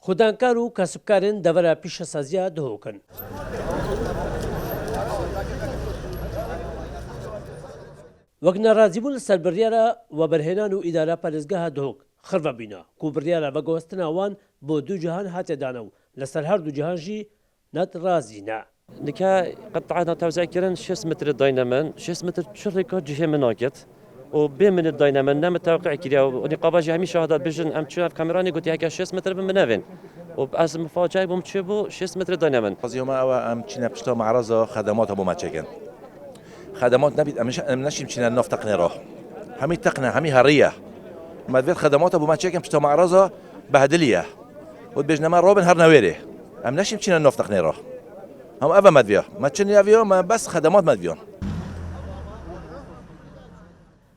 خودانکار و کەسبکارن دەڤەرە پیشەسازیە دهۆکن. وەک ناڕازیبوون لەسەر بڕیارە وەبەرهێنان و ئیدارە پارێزگاها دهۆک خڕڤە بینە کو بڕیارە بەگەوەستنە ئەوان بۆ دوو جیهان هاتێدانە و لەسەر هەردوو جیهانژی نەتڕازینە. نکا قطعنا توزيع 6 متر داينامن 6 متر شركة جهة مناقت وبين من الداينامن نام توقع كذا ونقابة جهة مش هذا بيجن أم تشوف كاميراني قلت هيك 6 متر بمنافن وبأز مفاجأة بمشيبو 6 متر داينامن. اليوم أم تشينا بشتو معرضة خدمات أبو ماتشيكن خدمات نبي مش مشينا نوف تقنية روح همي تقنية همي هرية ما تبيت خدمات أبو ماتشيكن بشتو معرضة بهدلية وبيجنا ما روبن هرنويري أم نش مشينا نوف تقنية روح هم أبا مدفيا ما تشني أفيو ما بس خدمات مدفيون.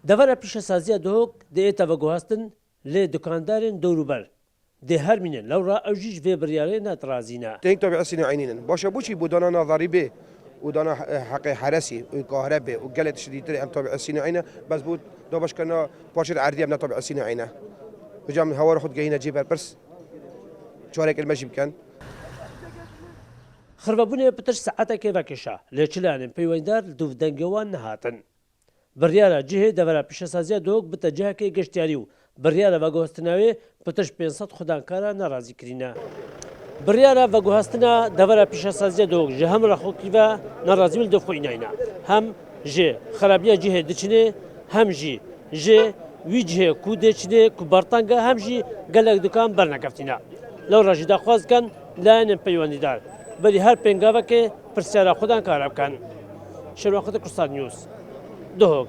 دەڤەرە پیشەسازیە دهۆک دەیێتە بەگوهاستن لێ دکاندارên دەوروبەر دێ هەرمینن لەوڕا ئەوژیش vê biryarê netrazîne. تێنگ طبیعە سینعینین باشە بۆچی بۆ دانا ناظاری بێ و دانا حەقی حرەسی و قاهرە بێ و gelek شدیدتر ئەم طبیعە سینعینە بەس بۆ دۆبەشکردنا پاشێت عەردی ئەم طبیعە سینعینە بجام هەوارە خود گەینە جێ بەرپرس چارێک المەژی بکەن. خڕبەبوونێ پتر سەعاتێکێ ڤەکێشە لێ چلانên پەیوەنددار دوودەنگەوان نەهاتن. بڕیارە جihê devera pişesaziya dihok bite cihekê geştyarî û biryara veguhestinawê pitiş 500 xudankara nerazî kirîne. Biryara veguhestina devera pişesaziya dihok ji hem rexwekî ve nerazî li difxwînayîne hem ji xerabiya cihê diçinê hem jî ji wî cihê ku dêçinê ku bertanga hem jî gelek dikan bernekefîne. Lewra jî daxwaz dikin layinên peywendîdar berî her pêngavekê pirsyara xudankara bikin. Şerwextê Kursal News. دهۆک